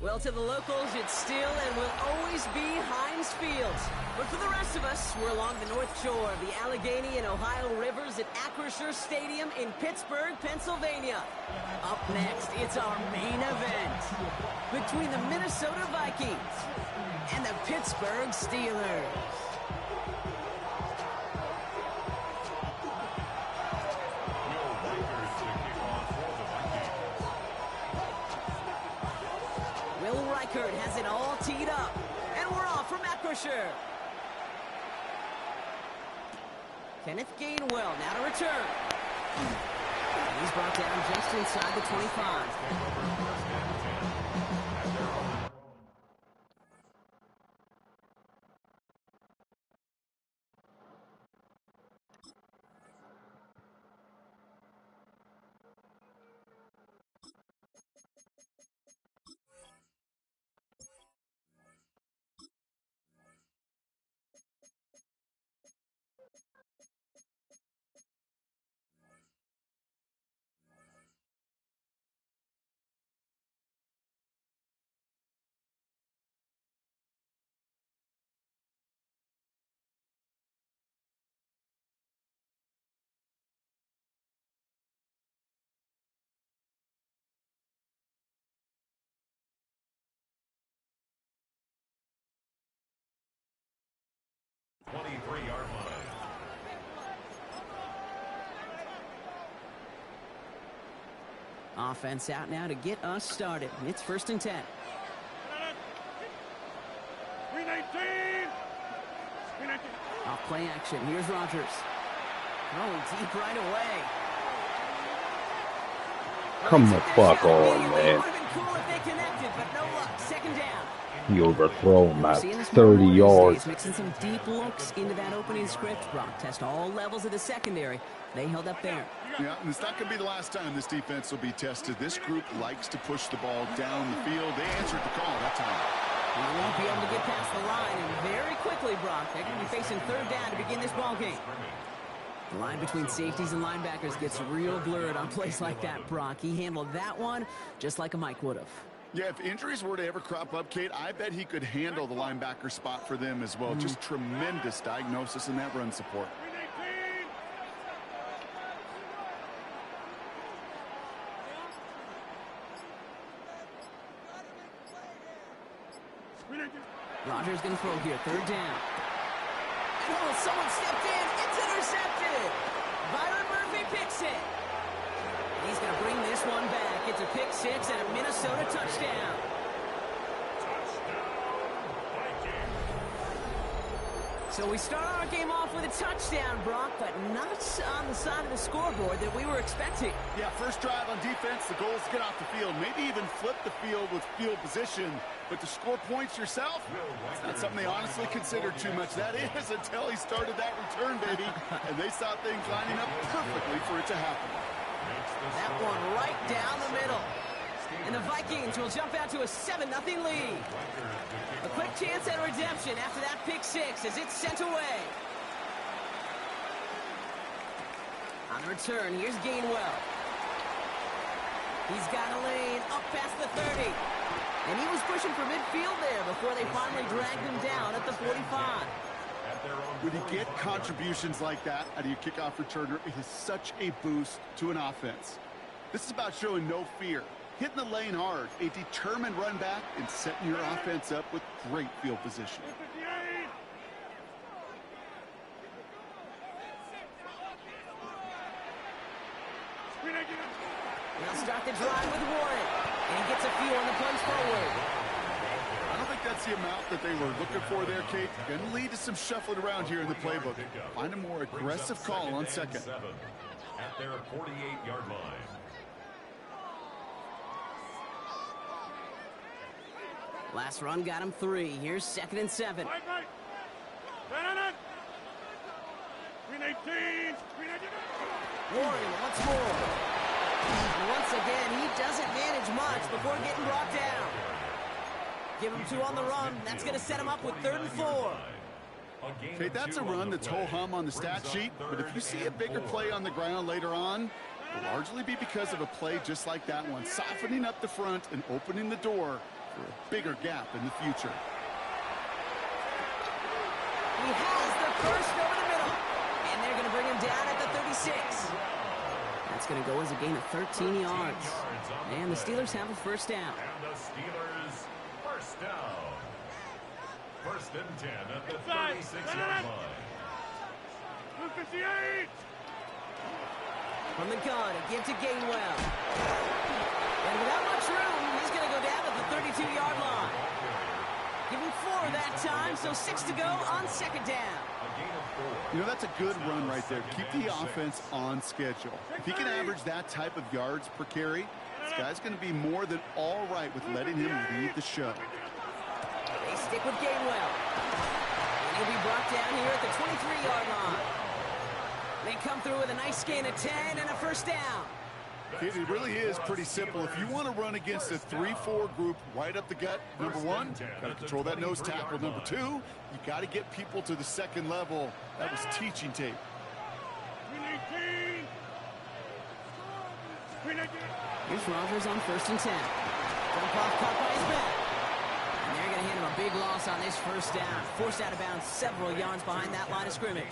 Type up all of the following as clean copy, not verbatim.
Well, to the locals, it's still and will always be Heinz Field. But for the rest of us, we're along the north shore of the Allegheny and Ohio rivers at Acrisure Stadium in Pittsburgh, Pennsylvania. Up next, it's our main event between the Minnesota Vikings and the Pittsburgh Steelers. Has it all teed up, and we're off from Acrisure. Kenneth Gainwell now to return. And he's brought down just inside the 25. Offense out now to get us started. It's 1st and 10. 319. Off play action. Here's Rodgers. Throwing deep right away. Come the fuck on, man. Would have been cool if they connected, but no luck. 2nd down. He overthrown him at 30 yards. Mixing some deep looks into that opening script. Brock test all levels of the secondary. They held up there. Yeah, and it's not going to be the last time this defense will be tested. This group likes to push the ball down the field. They answered the call that time. He won't be able to get past the line, and very quickly, Brock, they're going to be facing 3rd down to begin this ball game. The line between safeties and linebackers gets real blurred on plays like that, Brock. He handled that one just like a Mike would have. Yeah, if injuries were to ever crop up, Kate, I bet he could handle the linebacker spot for them as well. Just tremendous diagnosis in that run support. Rodgers going to throw here, 3rd down. Oh, someone stepped in. It's intercepted. Byron Murphy picks it. He's going to bring this one back. It's a pick 6 and a Minnesota touchdown. So we start our game off with a touchdown, Brock, but not on the side of the scoreboard that we were expecting. Yeah, first drive on defense, the goal is to get off the field, maybe even flip the field with field position. But to score points yourself, it's not something they honestly considered too much. That is until he started that return, baby. And they saw things lining up perfectly for it to happen. That one right down the middle. And the Vikings will jump out to a 7-0 lead. A quick chance at redemption after that pick 6 as it's sent away. On the return, here's Gainwell. He's got a lane up past the 30. And he was pushing for midfield there before they finally dragged him down at the 45. When you get contributions like that out of your kickoff returner, it is such a boost to an offense. This is about showing no fear, hitting the lane hard, a determined run back, and setting your offense up with great field position. They'll start the drive with Warren, and he gets a few on the punch forward. I don't think that's the amount that they were looking for there, Kate. Going to lead to some shuffling around here in the playbook. Find a more aggressive call on 2nd. At their 48-yard line. Last run got him 3. Here's 2nd and 7. Warren once more. Once again, he doesn't manage much before getting brought down. Give him 2 on the run. That's going to set him up with 3rd and 4. Okay, that's a run that's ho-hum on the stat sheet, but if you see a bigger play on the ground later on, it'll largely be because of a play just like that one, softening up the front and opening the door for a bigger gap in the future. He has the first over the middle. And they're going to bring him down at the 36. That's going to go as a gain of 13 yards. And the Steelers have a first down. And the Steelers first down. First and 10 at the 36-yard line. 58. From the gun, a give to Gainwell. And without much room, he's going to go down at the 32-yard line. Give him 4 that time, so 6 to go on second down. You know, that's a good run right there. Keep the offense on schedule. If he can average that type of yards per carry, this guy's going to be more than all right with letting him lead the show. They stick with Gainwell. And he'll be brought down here at the 23-yard line. They come through with a nice gain of 10 and a first down. It really is pretty simple. If you want to run against a 3-4 group right up the gut, number one, got to control that nose tackle. Number two, you got to get people to the second level. That was teaching tape. Here's Rodgers on first and 10. Jump off caught by his back. And they're going to hand him a big loss on this first down. Forced out of bounds several yards behind that line of scrimmage.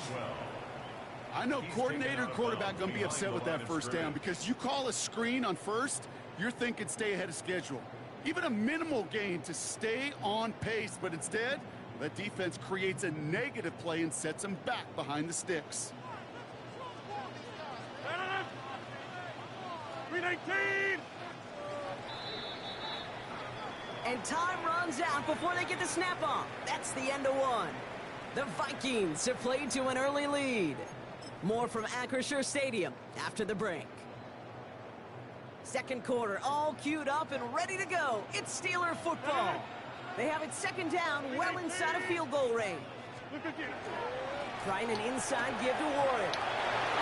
I know coordinator and quarterback going to be upset with that first down because you call a screen on first, you're thinking stay ahead of schedule. Even a minimal gain to stay on pace, but instead, that defense creates a negative play and sets them back behind the sticks. 319. And time runs out before they get the snap off. That's the end of one. The Vikings have played to an early lead. More from Acrisure Stadium after the break. Second quarter, all queued up and ready to go. It's Steeler football. They have it second down, well inside of field goal range. Trying an inside give to Warren.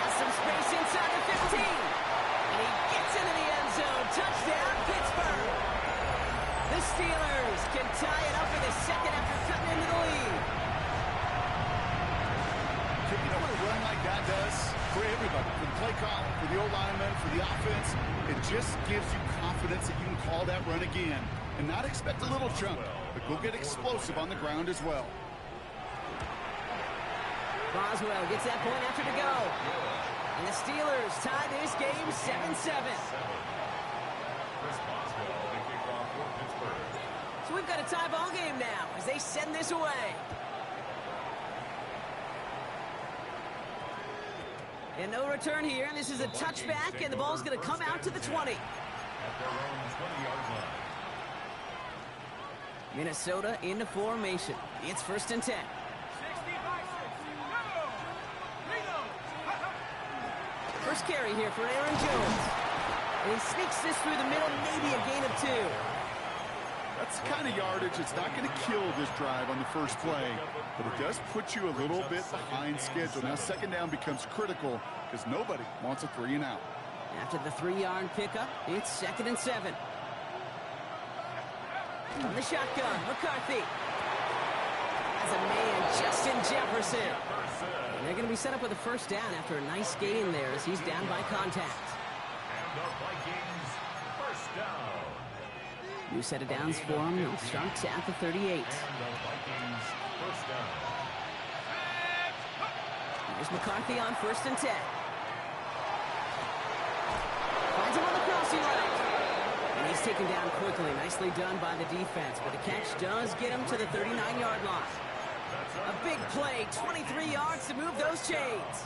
Has some space inside the 15. And he gets into the end zone. Touchdown, Pittsburgh. The Steelers can tie it up in a second after cutting into the lead. You know what a run like that does for everybody, for the play call, for the O-lineman, for the offense? It just gives you confidence that you can call that run again and not expect a little chunk, but go get explosive on the ground as well. Boswell gets that point after to go. And the Steelers tie this game 7-7. So we've got a tie ball game now as they send this away. And no return here, and this is a touchback, and the ball's going to come out to the 20. At their own 20-yard line. Minnesota into formation. It's first and 10. First carry here for Aaron Jones. And he sneaks this through the middle, maybe a gain of 2. That's the kind of yardage that's not going to kill this drive on the first play, but it does put you a little bit behind schedule. Now second down becomes critical because nobody wants a 3-and-out. After the 3-yard pickup, it's second and 7. From the shotgun, McCarthy. Has a man, Justin Jefferson. And they're going to be set up with a first down after a nice gain there as he's down by contact. And the Vikings first down. New set of downs for him. They'll start at the 38. And the Vikings first down. Here's McCarthy on first and 10. Finds him on the crossing line. And he's taken down quickly. Nicely done by the defense. But the catch does get him to the 39-yard line. A big play, 23 yards to move those chains.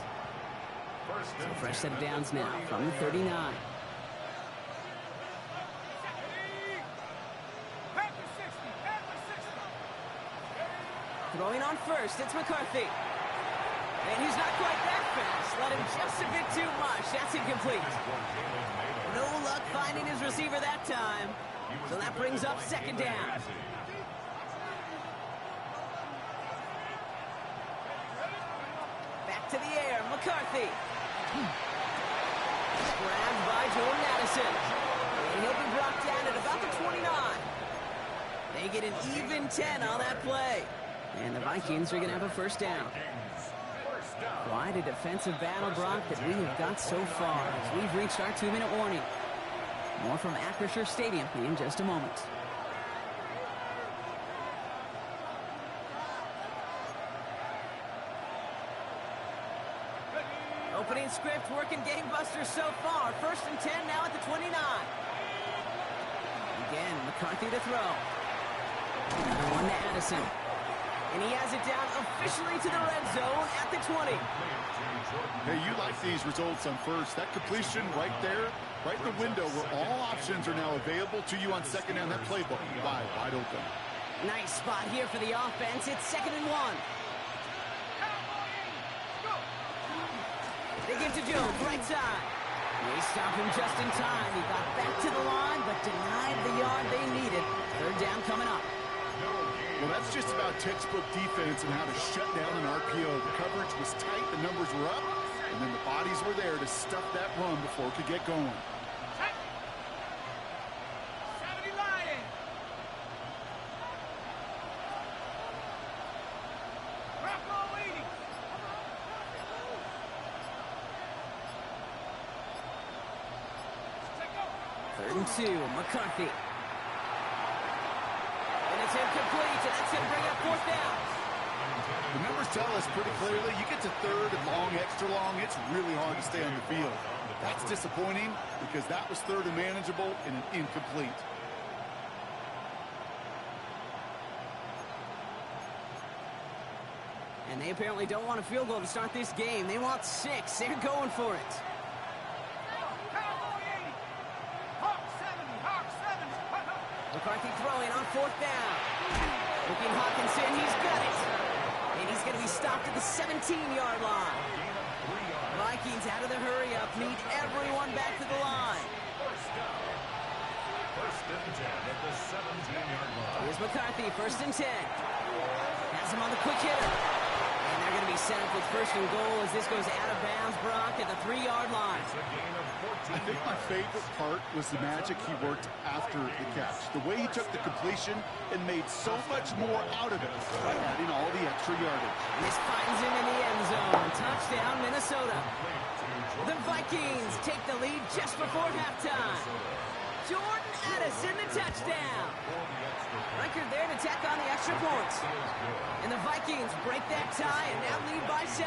So fresh set of downs now from the 39. Throwing on first, it's McCarthy. And he's not quite that fast. Let him just a bit too much. That's incomplete. No luck finding his receiver that time. So that brings up second down. Back to the air, McCarthy. Grabbed by Jordan Addison. And he'll be brought down at about the 29. They get an even 10 on that play. And the Vikings are going to have a first down. Quite a defensive battle, Brock, that we have got so far as we've reached our 2-minute warning. More from Acrisure Stadium in just a moment. Opening script working gangbusters so far. 1st and 10 now at the 29. Again, McCarthy to throw. Another one to Addison. And he has it down officially to the red zone at the 20. Hey, you like these results on first. That completion right there, right in the window where all options are now available to you on second down. That playbook wide open. Nice spot here for the offense. It's 2nd and 1. They give to Jones, right side. They stop him just in time. He got back to the line, but denied the yard they needed. 3rd down coming up. Well, that's just about textbook defense and how to shut down an RPO. The coverage was tight, the numbers were up, and then the bodies were there to stuff that run before it could get going. Third and 2, McCarthy. And it's incomplete, and that's going to bring up 4th down. The numbers tell us pretty clearly, you get to 3rd and long, extra long, it's really hard to stay on the field. That's disappointing because that was 3rd and manageable and an incomplete. And they apparently don't want a field goal to start this game. They want 6. They're going for it. McCarthy throwing on 4th down. Looking Hawkinson, he's got it. And he's going to be stopped at the 17-yard line. Vikings out of the hurry-up, need everyone back to the line. 1st and 10 at the 17-yard line. Here's McCarthy, 1st and 10. Has him on the quick hitter. And they're going to be set up with 1st and goal as this goes out of bounds, Brock, at the 3-yard line. It's a gain of 14 I think my favorite part was the magic he worked after the catch. The way he took the completion and made so much more out of it by adding all the extra yardage. This finds him in the end zone. Touchdown, Minnesota. The Vikings take the lead just before halftime. Jordan Addison, the touchdown. Reichard there to tack on the extra points. And the Vikings break that tie and now lead by 7.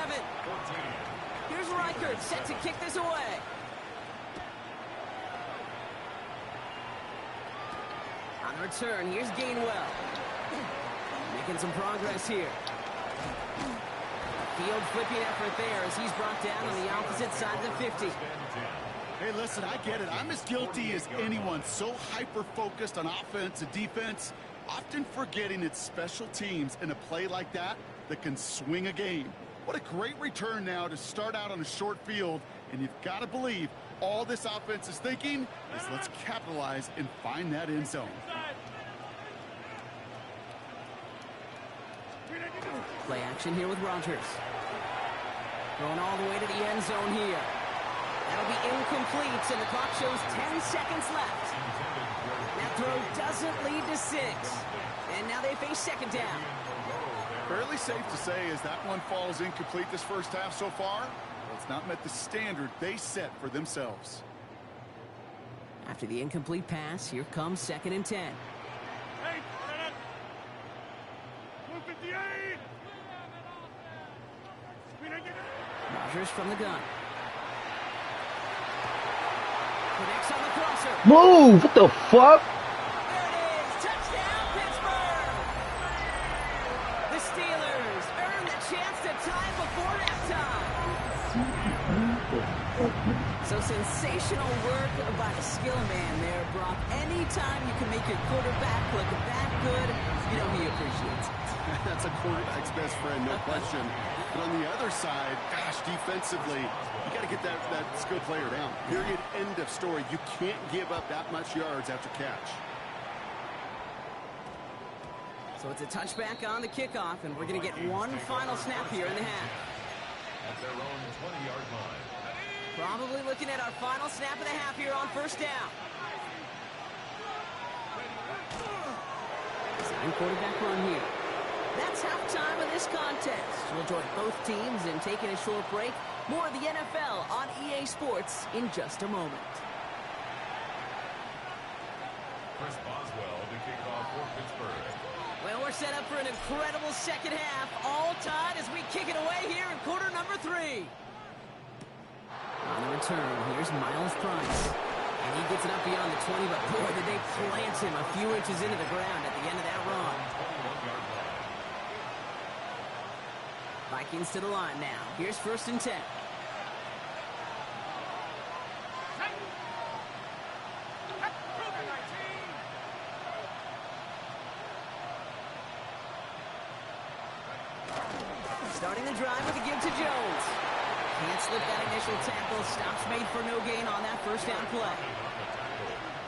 Here's Reichard set to kick this away. On the return, here's Gainwell. Making some progress here. Field flipping effort there as he's brought down on the opposite side of the 50. Hey, listen, I get it. I'm as guilty as anyone. So hyper-focused on offense and defense, often forgetting it's special teams in a play like that that can swing a game. What a great return now to start out on a short field, and you've got to believe all this offense is thinking is let's capitalize and find that end zone. Play action here with Rodgers. Going all the way to the end zone here. That'll be incomplete, and the clock shows 10 seconds left. That throw doesn't lead to 6. And now they face 2nd down. Fairly safe to say as that one falls incomplete this first half so far, well, it's not met the standard they set for themselves. After the incomplete pass, here comes 2nd and 10. Rodgers from the gun. Connects on the crosser. Move! What the fuck? There it is. Touchdown, Pittsburgh. The Steelers earn the chance to tie before halftime. So sensational work by the skill man there, Brock. Anytime you can make your quarterback look that good, you know he appreciates it. That's a quarterback's best friend, no question. But on the other side, gosh, defensively, you got to get that skill player down. Period. End of story. You can't give up that much yards after catch. So it's a touchback on the kickoff, and we're going to get one final snap here in the half. At their own 20-yard line. Probably looking at our final snap of the half here on 1st down. Design quarterback run here. That's halftime of this contest. We'll join both teams in taking a short break. More of the NFL on EA Sports in just a moment. Chris Boswell to kick off for Pittsburgh. Well, we're set up for an incredible second half. All tied as we kick it away here in quarter number 3. On the return, here's Miles Price. And he gets it up beyond the 20, but boy, did they plant him a few inches into the ground at the end of that run. Vikings to the line now. Here's 1st and 10. Starting the drive with a give to Jones. Can't slip that initial tackle. Stops made for no gain on that 1st down play.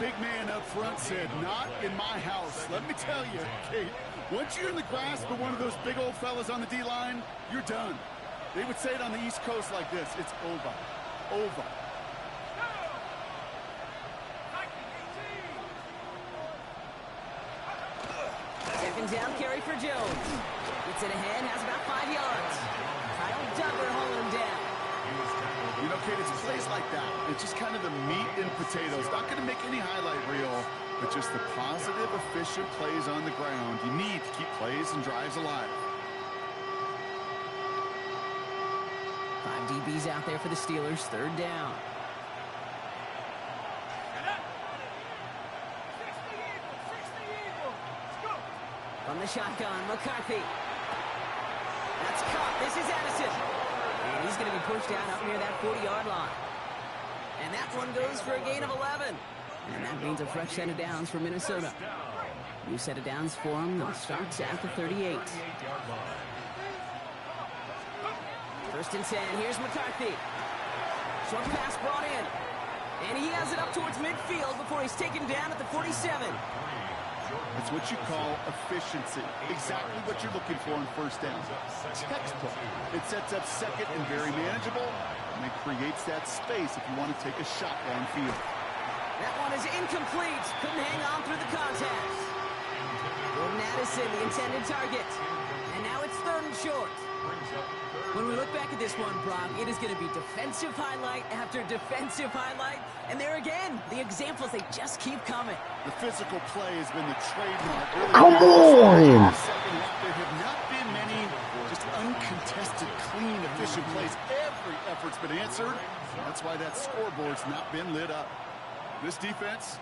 Big man up front said, not in my house. Let me tell you, Kate, once you're in the grasp of one of those big old fellas on the D-line, you're done. They would say it on the East Coast like this, it's over. Over. Second down carry for Jones. Gets it ahead, has about 5 yards. Kyle Duggar holding him down. You know, Kate, it's plays like that. It's just kind of the meat and potatoes. Not going to make any highlight reel, but just the positive, efficient plays on the ground. You need to keep plays and drives alive. 5 DBs out there for the Steelers. 3rd down. From the shotgun, McCarthy. That's caught. This is Addison. And he's going to be pushed down up near that 40-yard line. And that one goes for a gain of 11. And that means a fresh set of downs for Minnesota. New set of downs for them. They'll start at the 38. 1st and 10. Here's McCarthy. Short pass brought in. And he has it up towards midfield before he's taken down at the 47. It's what you call efficiency. Exactly what you're looking for in 1st down. Textbook. It sets up 2nd and very manageable, and it creates that space if you want to take a shot downfield. That one is incomplete. Couldn't hang on through the contact. Gordon Addison, the intended target. And now it's 3rd and short. When we look back at this one, Brock, it is going to be defensive highlight after defensive highlight. And there again, the examples, they just keep coming. The physical play has been the trademark. Really. Come on! There have not been many just uncontested, clean, efficient plays. Every effort's been answered. That's why that scoreboard's not been lit up. This defense,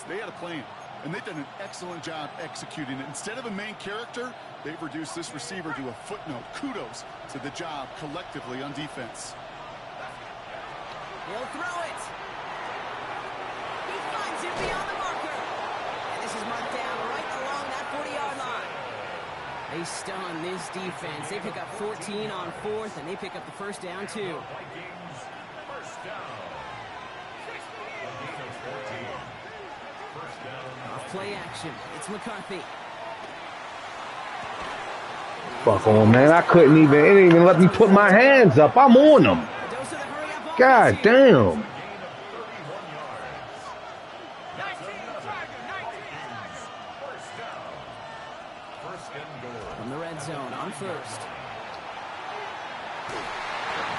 they had a plan. And they've done an excellent job executing it. Instead of a main character, they've reduced this receiver to a footnote. Kudos to the job collectively on defense. He'll throw it. He finds it beyond the marker. And this is marked down right along that 40-yard line. They stun this defense. They pick up 14 on 4th, and they pick up the 1st down, too. Vikings, 1st down. Off play action. It's McCarthy. Fuck on, man. I couldn't even, it didn't even let me put my hands up. I'm on them. God damn. From the red zone on 1st.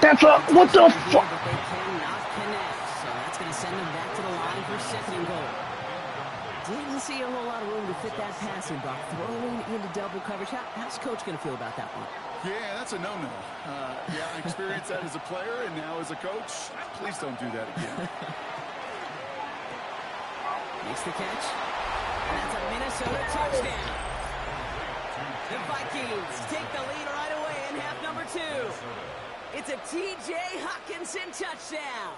That's a, what the fuck? But they cannot connect, so that's going to send them back to the line for 2nd and goal. Didn't see a whole lot of room to fit that passing block. Throwing into double coverage. How's Coach going to feel about that one? Yeah, that's a no-no. Yeah, I experienced that as a player and now as a coach. Please don't do that again. Makes the catch. And that's a Minnesota touchdown. The Vikings take the lead right away in half number 2. It's a T.J. Hockenson touchdown.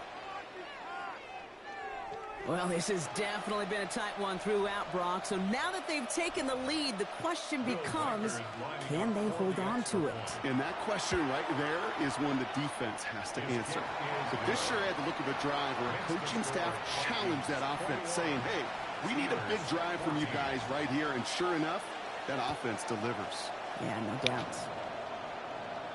Well, this has definitely been a tight one throughout, Brock. So now that they've taken the lead, the question becomes, can they hold on to it? And that question right there is one the defense has to answer. But this sure had the look of a drive where a coaching staff challenged that offense, saying, hey, we need a big drive from you guys right here. And sure enough, that offense delivers. Yeah, no doubt.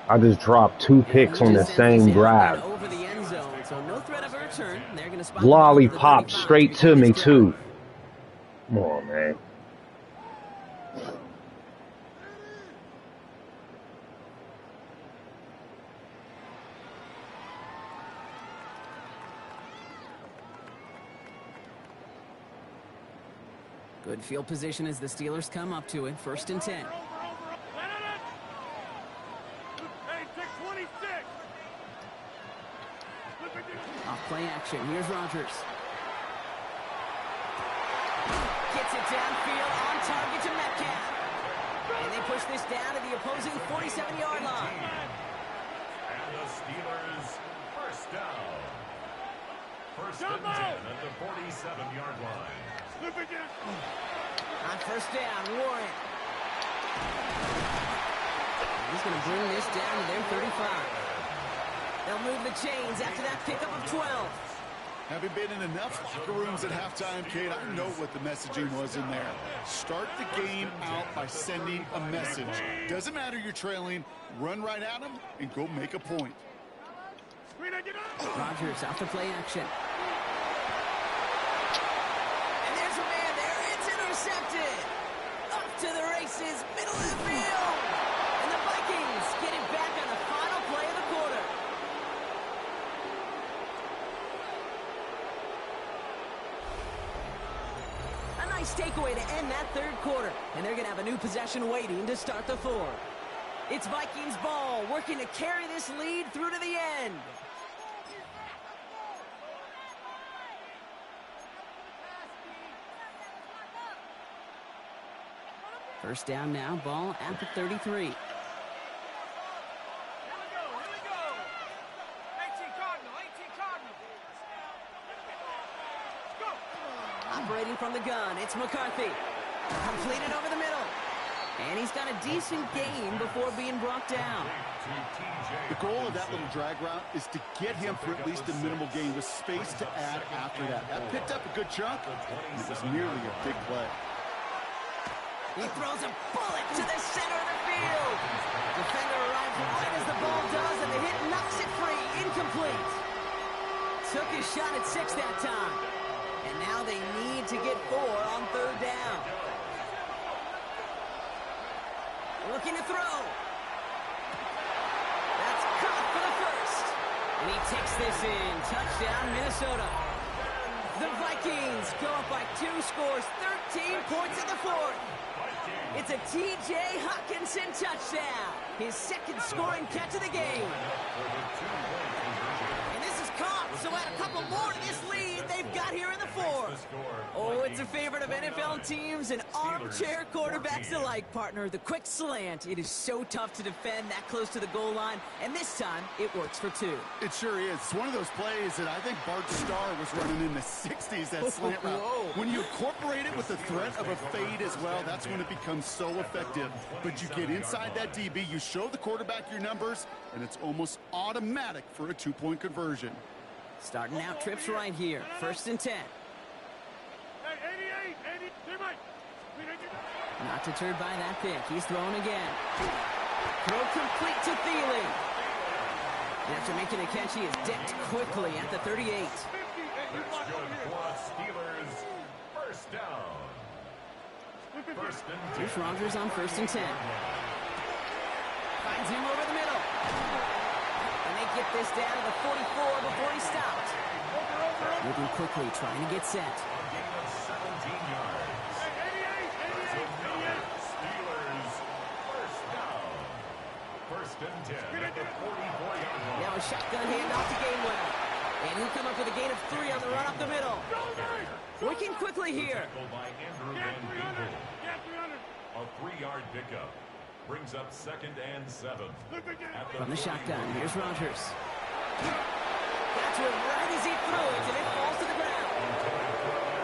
I just dropped 2 picks on the same drive. Over the end zone, so no threat of a return. They're going to spot Lollipop straight to me, too. Come on, man. Good field position as the Steelers come up to it. 1st and 10. Play action. Here's Rodgers. Gets it downfield on target to Metcalf. And they push this down to the opposing 47-yard line. And the Steelers first down. First and 10 at the 47-yard line. On first down, Warren. He's going to bring this down to their 35. They'll move the chains after that pickup of 12. Having been in enough locker rooms at halftime, Kate, I know what the messaging was in there. Start the game out by sending a message. Doesn't matter you're trailing, run right at them and go make a point. Rodgers out to play action. And there's a man there. It's intercepted. Up to the races, middle of the field. And the Vikings get it back on the final play of the quarter. A nice takeaway to end that third quarter. And they're going to have a new possession waiting to start the fourth. It's Vikings ball, working to carry this lead through to the end. First down now, ball at the 33. Operating from the gun, it's McCarthy. Completed over the middle. And he's got a decent gain before being brought down. The goal of that little drag route is to get him for at least a minimal gain with space to add after that. That picked up a good chunk, and it was nearly a big play. He throws a bullet to the center of the field. Defender arrives right as the ball does, and the hit knocks it free. Incomplete. Took his shot at 6 that time. And now they need to get 4 on third down. Looking to throw. That's caught for the first. And he takes this in. Touchdown, Minnesota. The Vikings go up by 2 scores, 13 points in the fourth. It's a T.J. Hockenson touchdown. His second scoring catch of the game. And this is caught, so add a couple more to this lead they've got here in the fourth. Oh, it's a favorite of NFL teams and armchair quarterbacks alike, partner. The quick slant. It is so tough to defend that close to the goal line, and this time it works for 2. It sure is. It's one of those plays that I think Bart Starr was running in the 60s, that slant route. When you incorporate it with the threat of a fade as well, that's when it becomes so effective. But you get inside that DB, you show the quarterback your numbers, and it's almost automatic for a 2-point conversion. Starting out trips right here. First and 10. Not deterred by that pick. He's throwing again. Throw complete to Thielen. And after making the catch, he is decked quickly at the 38. That's good for Steelers. First down. First and 10. Here's Rodgers on first and 10. Finds him over the middle. And they get this down to the 44 before he stopped. Moving quickly, trying to get set. A gain of 17 yards. Steelers first down. First and 10 at the 44-yard line. Now a shotgun handoff to Gainwell. And he'll come up with a gain of 3 on the run up the middle. Working quickly here. Tackled by Andrew Van Ginkel. A 3-yard pickup. Brings up second and 7. From the shotgun, here's Rodgers. Got to him right as he threw it, and it falls to the ground.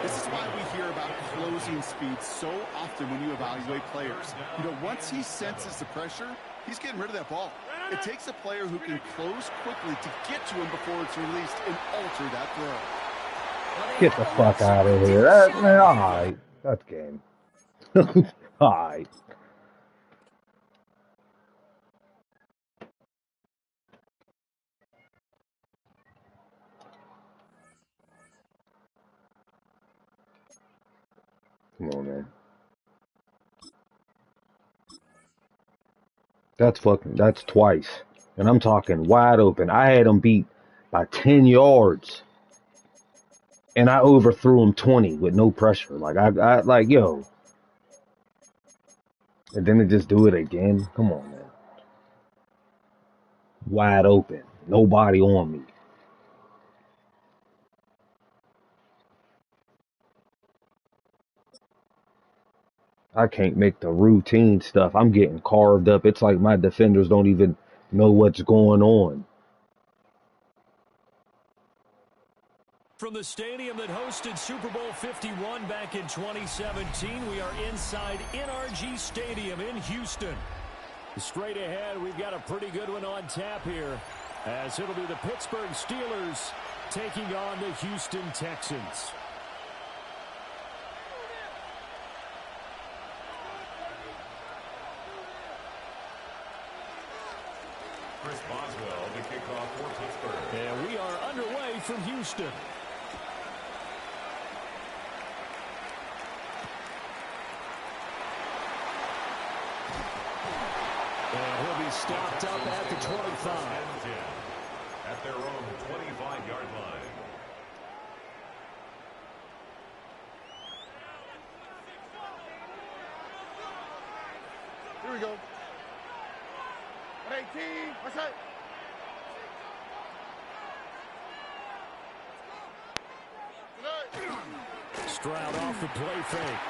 This is why we hear about closing speed so often when you evaluate players. You know, once he senses the pressure, he's getting rid of that ball. It takes a player who can close quickly to get to him before it's released and alter that throw. Get the fuck out of here. That, man, all right. That's game. All right. Come on, man. That's twice. And I'm talking wide open. I had him beat by 10 yards. And I overthrew him 20 with no pressure. Like, I like, yo. And then to just do it again. Come on, man. Wide open. Nobody on me. I can't make the routine stuff. I'm getting carved up. It's like my defenders don't even know what's going on. From the stadium that hosted Super Bowl 51 back in 2017, we are inside NRG Stadium in Houston. Straight ahead, we've got a pretty good one on tap here, as it'll be the Pittsburgh Steelers taking on the Houston Texans. Chris Boswell to kick off for Pittsburgh. And we are underway from Houston. And he'll be stopped up at the 25. At their own 25-yard line. Here we go. 18. What's that? Stroud off the play fake.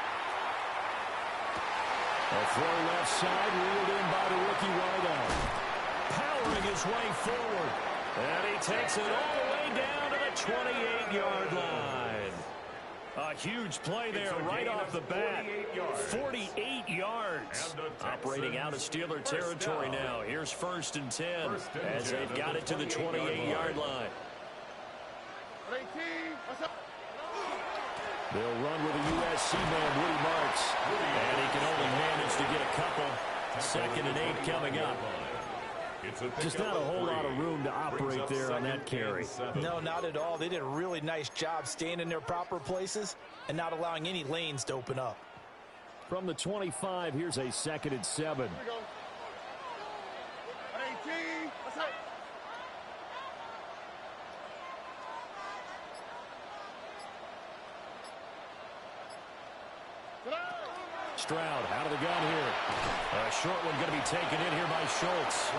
A throw left side, reeled in by the rookie wideout. Powering his way forward. And he takes it all the way down to the 28-yard line. A huge play there right off the bat. 48 yards. Operating out of Steeler territory now. Here's 1st and 10 as they've got it to the 28-yard line. They'll run with a USC man, Woody Marks. And he can only manage to get a couple. 2nd and 8 coming up. Just not a whole lot of room to operate there on that carry. No, not at all. They did a really nice job staying in their proper places and not allowing any lanes to open up. From the 25, here's a 2nd and 7. Here we go. 18. What's that? Stroud out of the gun here. A short one going to be taken in here by Schultz.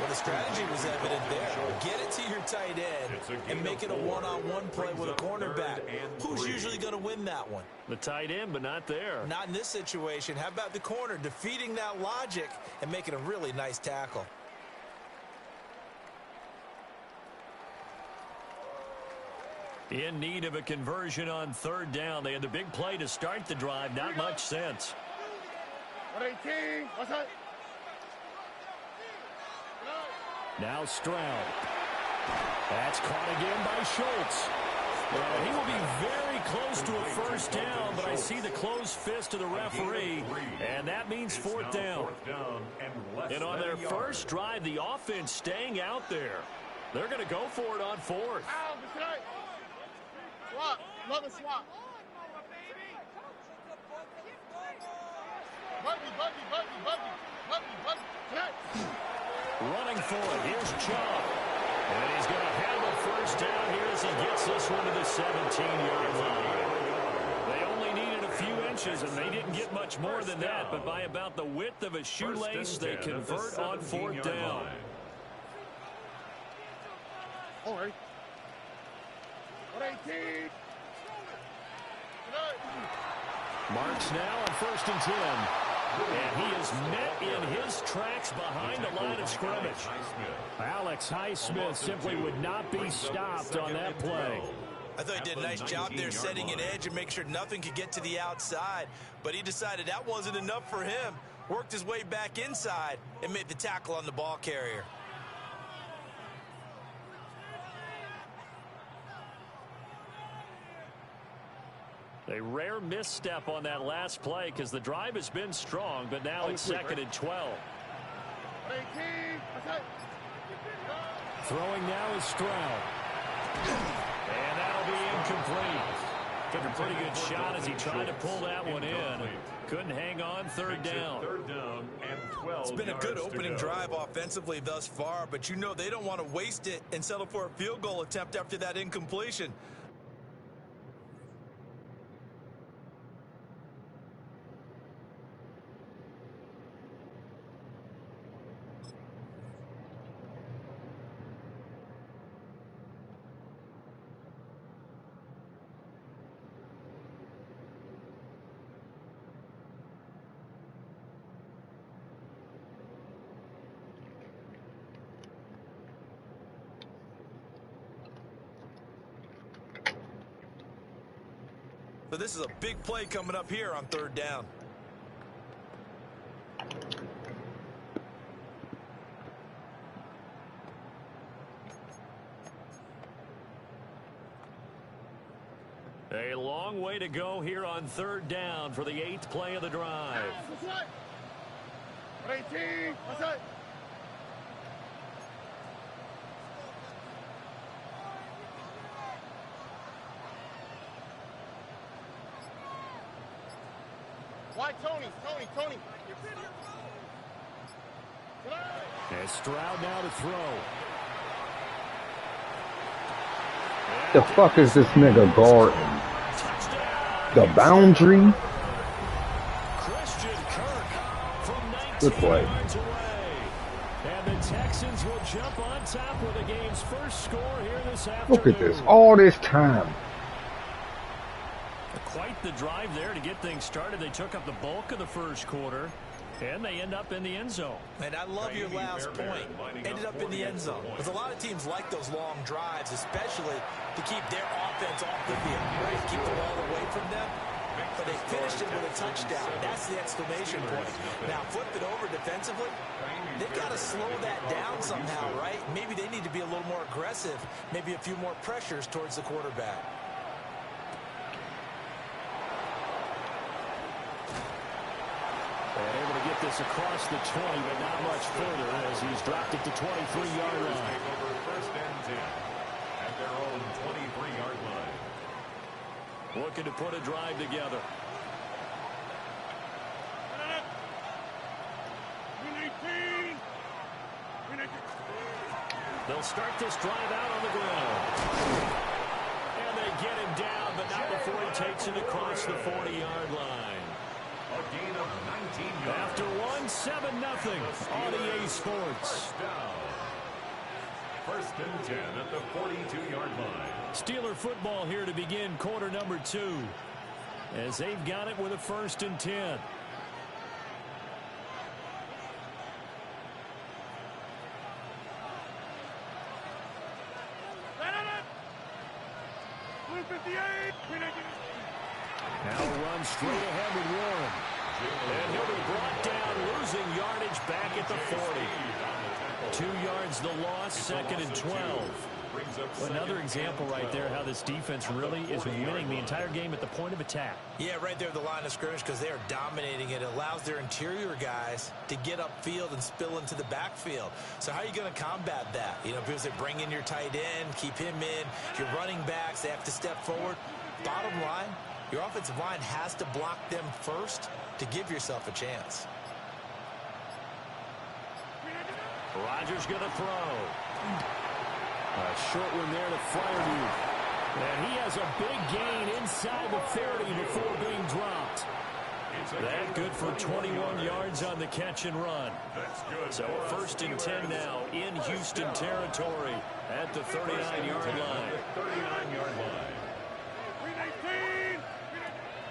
Well, the strategy was evident there. Get it to your tight end and make it a one-on-one play with a cornerback. Who's usually going to win that one? The tight end, but not there. Not in this situation. How about the corner defeating that logic and making a really nice tackle? In need of a conversion on 3rd down. They had the big play to start the drive. Not much sense. 18. What's that? Now Stroud. That's caught again by Schultz. Well, he will be very close to a 1st down, but I see the closed fist of the referee, and that means 4th down. And on their first drive, the offense staying out there. They're going to go for it on 4th. Swap. Another swap. Running for it. Here's Chubb. And he's going to handle 1st down here as he gets this one to the 17-yard line. They only needed a few inches, and they didn't get much more than that. But by about the width of a shoelace, they convert on 4th down. All right. 18. Marks now on 1st and 10. And he is met in his tracks behind the line of scrimmage. Alex Highsmith simply would not be stopped on that play. I thought he did a nice job there setting an edge and making sure nothing could get to the outside. But he decided that wasn't enough for him. Worked his way back inside and made the tackle on the ball carrier. A rare misstep on that last play because the drive has been strong, but now it's 2nd and 12. Throwing now is Stroud. And that'll be incomplete. Took a pretty good shot as he tried to pull that one in. Couldn't hang on 3rd down. It's been a good opening drive offensively thus far, but you know they don't want to waste it and settle for a field goal attempt after that incompletion. But this is a big play coming up here on 3rd down. A long way to go here on 3rd down for the 8th play of the drive. Why Tony? And Stroud now to throw. The fuck is this nigga guarding? The boundary? Christian Kirk from 19 Good play. yards away. And the Texans will jump on top with the game's first score here this afternoon. Look at this. All this time. Quite the drive there to get things started. They took up the bulk of the first quarter, and they end up in the end zone. And I love your last point. Ended up in the end zone. Because a lot of teams like those long drives, especially to keep their offense off the field, right? Keep the ball away from them. But they finished it with a touchdown. That's the exclamation point. Now, flip it over defensively. They've got to slow that down somehow, right? Maybe they need to be a little more aggressive. Maybe a few more pressures towards the quarterback. And able to get this across the 20, but not much further as he's dropped it to 23-yard line. Over 1st and 10 at their own 23-yard line. Looking to put a drive together. They'll start this drive out on the ground. And they get him down, but not before he takes it across the 40-yard line. A gain of 19 yards. After 1-7-0 on EA Sports. First and 10 at the 42-yard line. Steeler football here to begin quarter number 2. As they've got it with a 1st and 10. Now run straight ahead with Warren. And he'll be brought down, losing yardage back at the 40. 2 yards the loss, 2nd and 12. Another example right there how this defense really is winning the entire game at the point of attack. Yeah, right there at the line of scrimmage because they are dominating it. It allows their interior guys to get upfield and spill into the backfield. So how are you going to combat that? You know, because they bring in your tight end, keep him in. Your running backs, they have to step forward. Bottom line, your offensive line has to block them first to give yourself a chance. Rodgers going to throw. A short one there to Freiermuth. And he has a big gain inside the 30 before being dropped. That good for 21 yards on the catch and run. So 1st and 10 now in Houston territory at the 39-yard line. 39-yard line.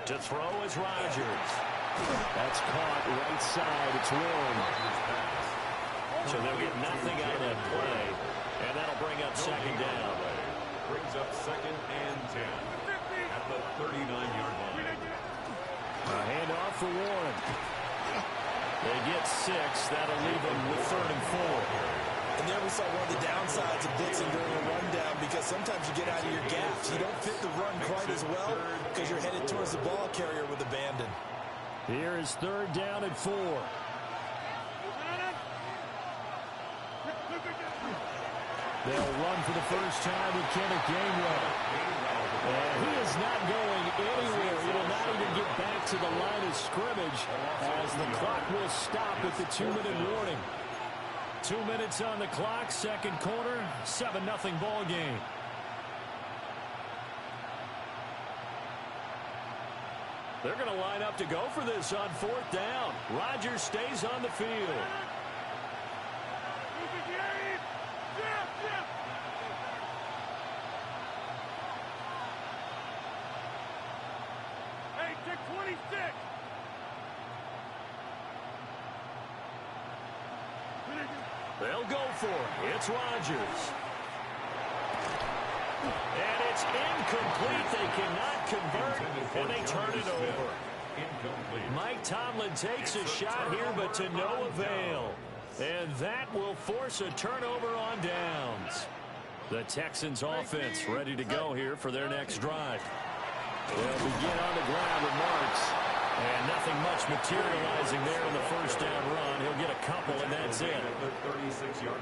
To throw is Rodgers. That's caught right side. It's Warren. So they'll get nothing out of that play. And that'll bring up 2nd down. Brings up 2nd and 10 at the 39-yard line. A handoff for Warren. They get 6. That'll leave them with 3rd and 4. And there we saw one of the downsides of blitzing during a rundown because sometimes you get out of your gaps. You don't fit the run quite as well because you're headed towards the ball carrier with abandon. Here is 3rd down and 4. They'll run for the first time with Kenneth Gainwell. And he is not going anywhere. He will not even get back to the line of scrimmage as the clock will stop with the 2-minute warning. 2 minutes on the clock, 2nd quarter, 7-0 ball game. They're going to line up to go for this on 4th down. Rodgers stays on the field. They'll go for it. It's Rodgers. And it's incomplete. They cannot convert, and they turn it over. Mike Tomlin takes a shot here, but to no avail. And that will force a turnover on downs. The Texans offense ready to go here for their next drive. They'll begin on the ground with Marks. And nothing much materializing there in the first down run. He'll get a couple, and that's it.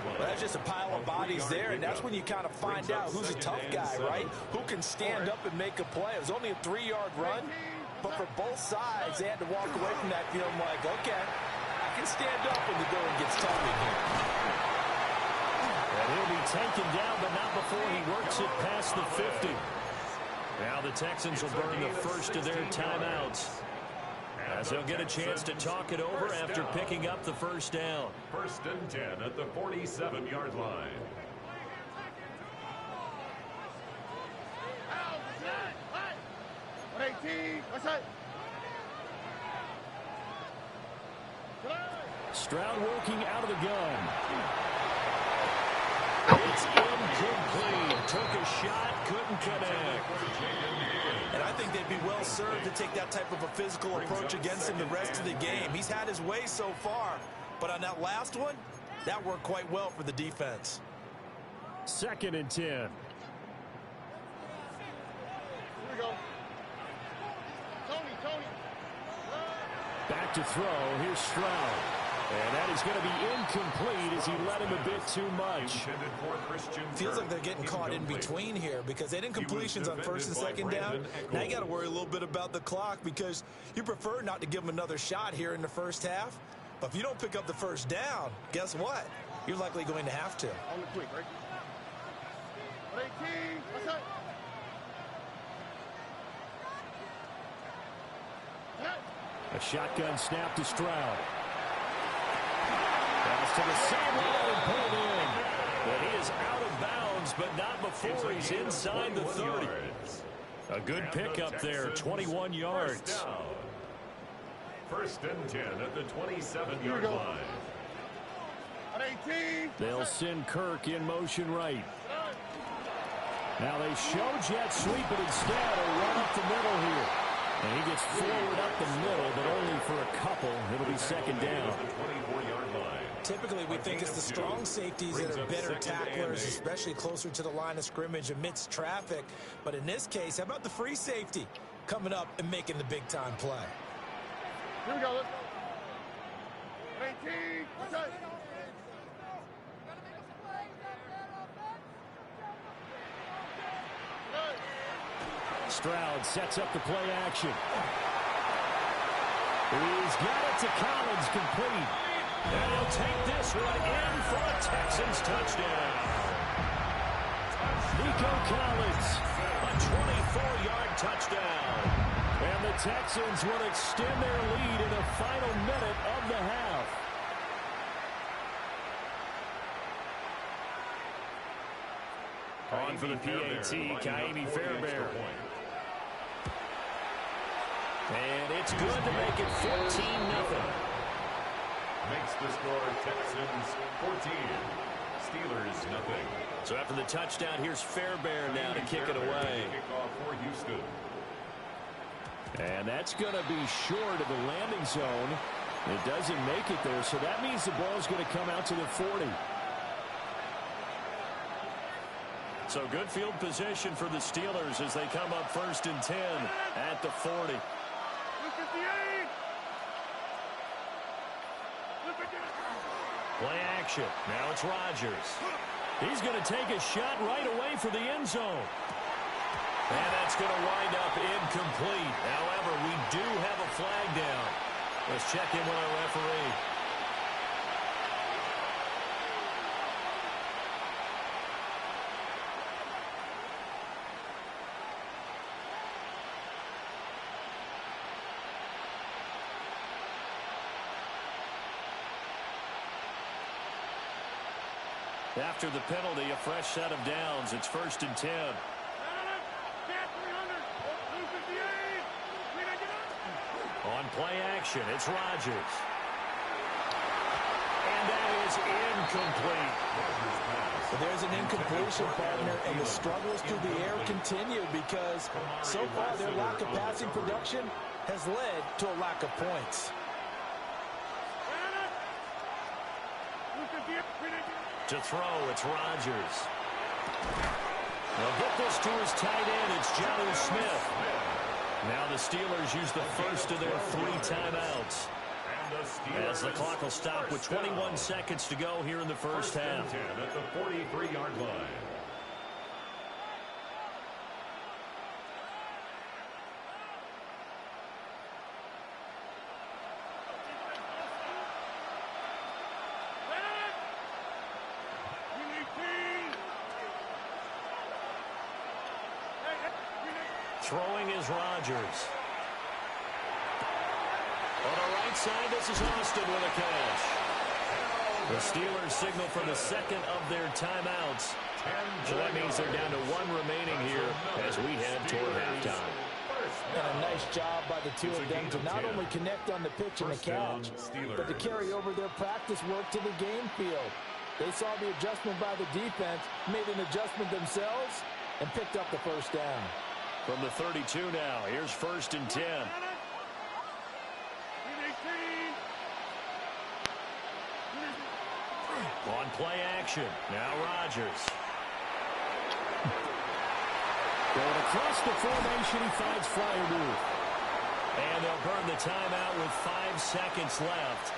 Well, that's just a pile of bodies there, and that's when you kind of find out who's a tough guy, right? Who can stand up and make a play. It was only a 3-yard run, but for both sides, they had to walk away from that feeling like, okay, I can stand up when the going gets tough in here. And he'll be taken down, but not before he works it past the 50. Now the Texans will burn the first of their timeouts, as they'll get a chance to talk it over after picking up the first down. 1st and 10 at the 47-yard line. Stroud working out of the gun. It's incomplete. Took a shot, couldn't connect. And I think they'd be well served to take that type of a physical approach against him the rest of the game. He's had his way so far, but on that last one, that worked quite well for the defense. 2nd and 10. Here we go. Tony. Back to throw. Here's Stroud. And that is going to be incomplete as he led him a bit too much. Feels like they're getting caught in between here because they didn't completions on 1st and 2nd down. Now you got to worry a little bit about the clock because you prefer not to give them another shot here in the first half. But if you don't pick up the first down, guess what? You're likely going to have to. On the quick, right? 18. What's up? A shotgun snap to Stroud. Pass to the sideline and pulled in. But he is out of bounds, but not before he's inside the 30. A good pickup there, 21 yards. 1st and 10 at the 27-yard line. At 18. They'll send Kirk in motion right. Now they show jet sweep, but instead a run up the middle here. And he gets forward up the middle, but only for a couple. It'll be 2nd down. Typically, we think it's the strong safeties that are better tacklers, especially closer to the line of scrimmage amidst traffic. But in this case, how about the free safety coming up and making the big-time play? Here we go. Let's go. 18. What's up? Stroud sets up the play action. He's got it to Collins, complete. And he'll take this one in for a Texans touchdown. Nico Collins, a 24-yard touchdown. And the Texans will extend their lead in the final minute of the half. On for the PAT, Kaimi Fairbairn. And it's good to make it 14-0. Makes the score Texans 14, Steelers nothing. So after the touchdown, here's Fairbairn now to kick it away. Kickoff for Houston. And that's going to be short of the landing zone. It doesn't make it there, so that means the ball's going to come out to the 40. So good field position for the Steelers as they come up 1st and 10 at the 40. Play action. Now it's Rodgers. He's going to take a shot right away for the end zone. And that's going to wind up incomplete. However, we do have a flag down. Let's check in with our referee. After the penalty, a fresh set of downs. It's 1st and 10. On play action, it's Rodgers. And that is incomplete. So there's an incompletion, partner, and the struggles through the air continue because so far their lack of passing production has led to a lack of points. To throw, it's Rodgers. They'll get this to his tight end. It's Jonnu Smith. Now the Steelers use the first of their 3 timeouts. As the clock will stop with 21 seconds to go here in the first half. At the 43-yard line. Throwing is Rodgers. On the right side, this is Austin with a catch. The Steelers signal for the second of their timeouts. So that means they're down to 1 remaining here as we head toward halftime. And a nice job by the two of them to not only connect on the pitch and the catch, but to carry over their practice work to the game field. They saw the adjustment by the defense, made an adjustment themselves, and picked up the first down. From the 32 now, here's 1st and 10. On play action, now Rodgers. Going across the formation, he finds Freiermuth. And they'll burn the timeout with 5 seconds left.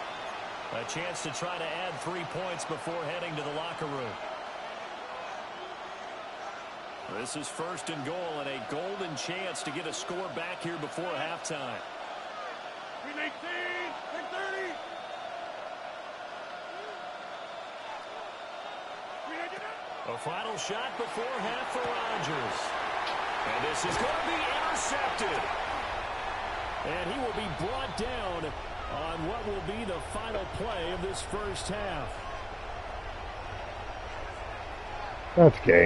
A chance to try to add 3 points before heading to the locker room. This is 1st and goal and a golden chance to get a score back here before halftime. A final shot before half for Rodgers. And this is going to be intercepted. And he will be brought down on what will be the final play of this first half. That's game.